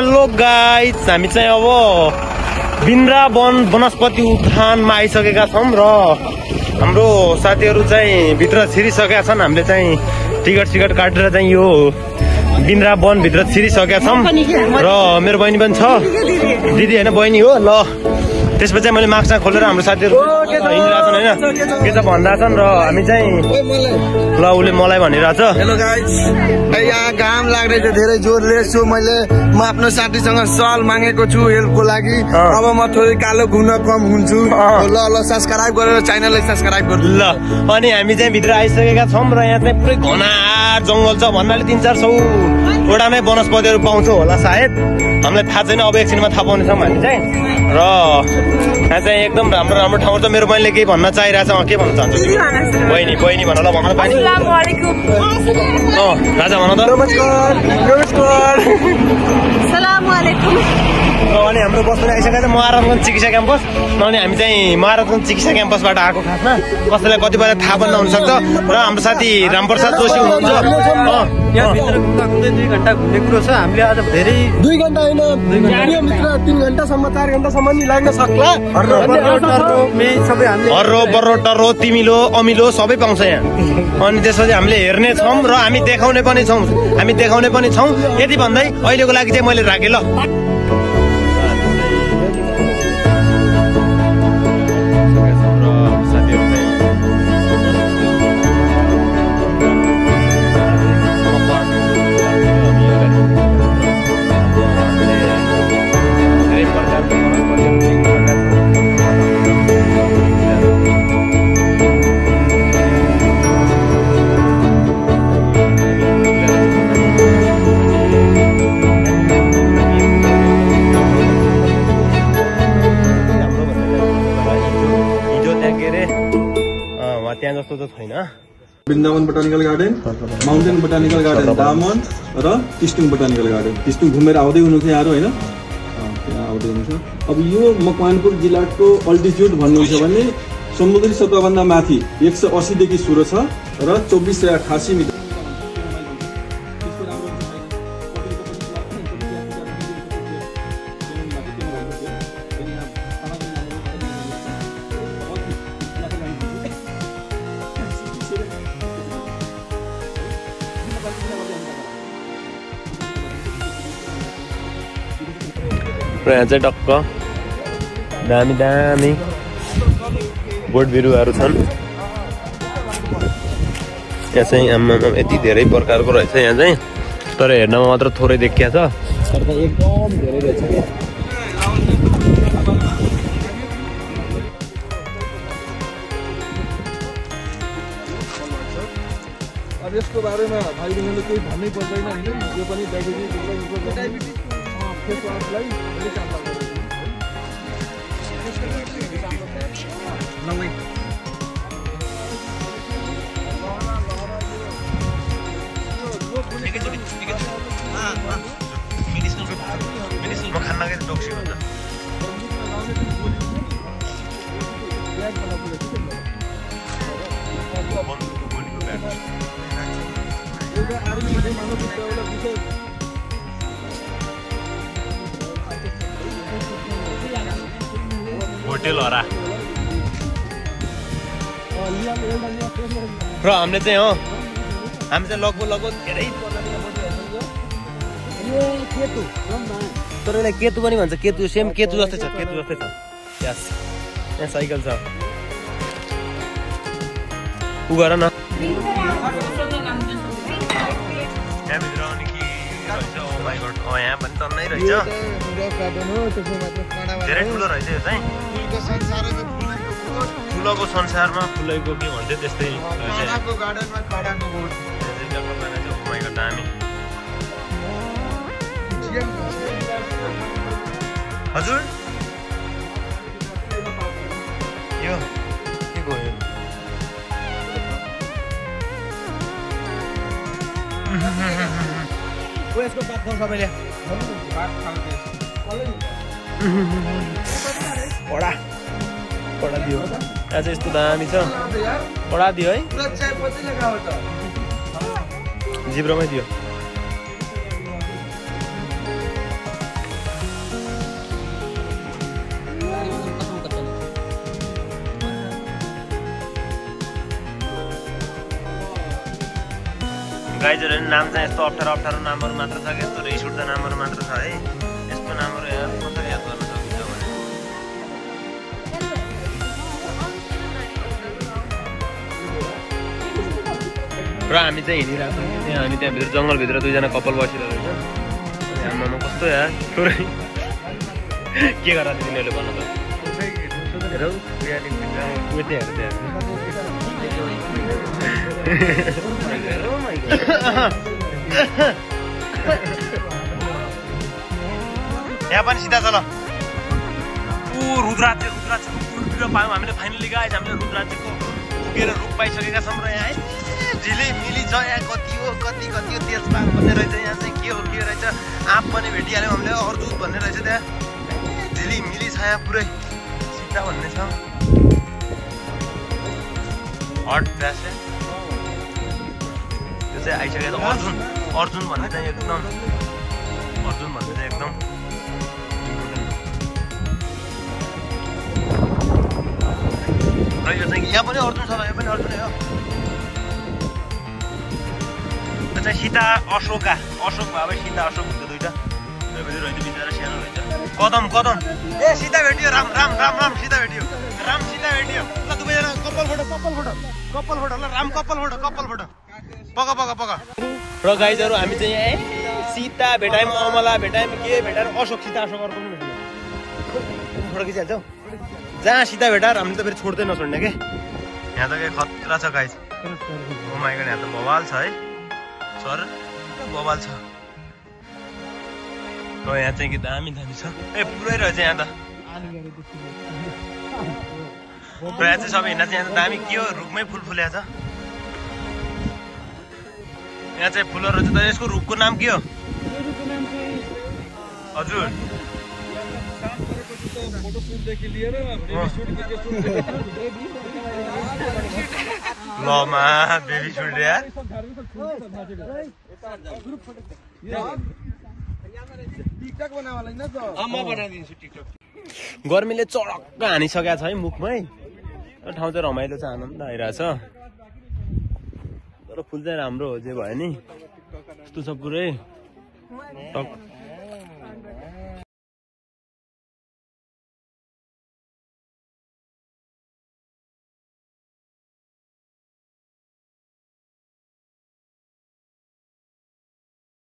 Hello guys, हामी चाहिँ अब वृन्दावन वनस्पति उद्यानमा आइसकेका छौँ र हाम्रो साथीहरू चाहिँ भित्र छिरिसकेका छन्। हामीले चाहिँ टिकट काटेर चाहिँ यो वृन्दावन भित्र छिरिसकेका छौँ र मेरो बहिनी पनि छ, दिदी होइन बहिनी हो। ल त्यसपछि चाहिँ मैले मास्क खोलेर हाम्रो साथीहरू हिँडिरहेको छन् होइन, के त भन्दा छन् र हामी चाहिँ ल उसले मलाई भनिरहेछ। हेलो गाइस, यहाँ घाम लाग्दैछ धेरै जोरले, सो मैले म आफ्नो साथीसँग सवाल मागेको छु हेल्पको लागि। अब म थोरै कालो घुम्न कम हुन्छु। ल सब्स्क्राइब गरेर च्यानललाई सब्स्क्राइब गर्नु। ल अनि हामी चाहिँ भित्र आइसकेका छौँ र यहाँ चाहिँ पुरै घना जङ्गल छ भन्नाले 300-400 वटा नै वनस्पतिहरू पाउँछौँ होला सायद, हामीलाई थाहा छैन। अब एकछिनमा थाहा पाउनेछौँ हामी चाहिँ। र यहाँ चाहिँ एकदम राम्रो राम्रो ठाउँ छ। मेरो बहिनीले केही भन्न चाहिरहेछ, के भन्न चाहन्छु? बहिनी भन ल, भन बहिनी। राजा भन त। नमस्कार। अनि हाम्रो बस्नु आइसकेको छ महाराजगञ्ज चिकित्सा क्याम्पस। अनि हामी चाहिँ महाराजगञ्ज चिकित्सा क्याम्पसबाट आएको खासमा, कसैलाई कतिपय थाहा पनि नहुनसक्छ। र हाम्रो साथी रामप्रसाद जोशी हुनुहुन्छ। यहाँभित्र घुम्दा 2 घन्टा घुम्ने कुरो छ। हामीले आज धेरै 2 घन्टा होइन, 3 घन्टासम्म 4 घन्टासम्म नि लाग्न सक्ला। हर्रो बर्रो टर्रो तिमिलो अमिलो सबै पाउँछ यहाँ। अनि त्यसपछि हामीले हेर्ने छौँ र हामी देखाउने पनि छौँ। यति भन्दै अहिलेको लागि चाहिँ मैले राखेँ ल। त्यहाँ जस्तो त छैन। Vrindavan botanical garden, mountain botanical garden दामन र टिस्टुङ बोटानिकल गार्डन। टिस्टुङ घुमेर आउँदै हुनुहुन्छ यहाँहरू होइन, त्यहाँ आउँदै हुनुहुन्छ। अब यो मकवानपुर जिल्लाको अल्टिच्युड भन्नुहुन्छ भने समुद्री सतहभन्दा माथि 180 देखि सुरु छ र 2488 मिटर। र यहाँ चाहिँ टक्क दामी बोट बिरुवाहरू छन्। यहाँ चाहिँ यति धेरै प्रकारको रहेछ यहाँ चाहिँ, तर हेर्नमा मात्र थोरै देखिया छ, तर एकदम धेरै रहेछ। अब यसको बारेमा भाइ बहिनीले केही भन्नै पर्दैन होइन, यो पनि डायबिटिज फेसवासलाई धेरै काम लाग्छ। होटेल हरा र हामीले चाहिँ हामी चाहिँ लगभग धेरै केतु, तर यसलाई केतु पनि भन्छ। केतु सेम केतु जस्तै छ, यस। यहाँ साइकल छ, उ गर न। त्यहाँभित्र अनि के रहेछ? ओ माइ गॉड, यहाँ पनि टन्नै रहेछ, धेरै ठुलो रहेछ यो चाहिँ। फुलको संसारमा फुलैको के भन्थ्यो त्यस्तै दामी। हजुर यो के गयो? यसको बात खाउँ सबैले। पढा दियो आज यस्तो दामी छ, पढा दियो है, जिब्रोमै दियो। गाइजहरू नाम चाहिँ यस्तो अप्ठ्यारो नामहरू मात्र छ कि यस्तो रिस उठ्दो नामहरू मात्र छ है यस्तो नामहरू कसरी याद गर्न सकिन्छ भने र हामी चाहिँ हिँडिरहेको छौँ त्यहाँ अनि त्यहाँभित्र जङ्गलभित्र दुईजना कपाल बसिरहेको रहेछ आमामा कस्तो यार थोरै के गरेर तिनीहरूले भन्नु त हेरौ यहाँ पनि सिधा चल रुद्राक्षको पायौँ हामीले फाइनली गाइस हामीले रुद्राक्षको पुगेर रुख पाइसकेका छौँ र यहाँ है झिलिमिली छ यहाँ कति हो तेजपात भन्ने रहेछ यहाँ चाहिँ के हो के रहेछ आँप पनि भेटिहाल्यौँ हामीले अर्जुन भन्ने रहेछ त्यहाँ झिलिमिली छ यहाँ पुरै सीता भन्ने छ हट प्यासेन्ट त्यो चाहिँ आइसकेको छ अर्जुन भन्ने चाहिँ एकदम र यो चाहिँ यहाँ पनि अर्जुन छ यो पनि अर्जुनै हो त्यो चाहिँ सीता अशोक भयो सीता अशोक हुन्छ दुइटा रहेछ बिचरा सानो रहेछ कदम ए सीता भेटियो राम सीता भेटियो ल दुवैजना कपाल फोटो ल राम कपाल फोटो पका र गाइजहरू हामी चाहिँ यहाँ सीता भेटायौँ अमला भेटायौँ के भेटायौँ अशोक सीता अशोक अर्को पनि भेट्यौँ फोटो खिचिहाल्छौ जहाँ सीता भेटाएर हामीले त फेरि छोड्दै नछोड्ने के यहाँ त के खतरा छ गाइज ओ माइ गॉड यहाँ त बवाल छ है सर बवाल छ र यहाँ चाहिँ के दामी छ ए पुरै रहेछ यहाँ त र यहाँ चाहिँ सबै हिँड्दा चाहिँ यहाँ त दामी के हो रुखमै फुल फुल्या छ यहाँ चाहिँ फुलहरू छ त यसको रुखको नाम के हो हजुर लमा बेबी सुट यार गर्मीले चडक्क हानिसकेको छ है मुखमै ठाउँ चाहिँ रमाइलो छ आनन्द आइरहेछ तर फुल चाहिँ राम्रो हो जे भयो नि यस्तो छ पुरै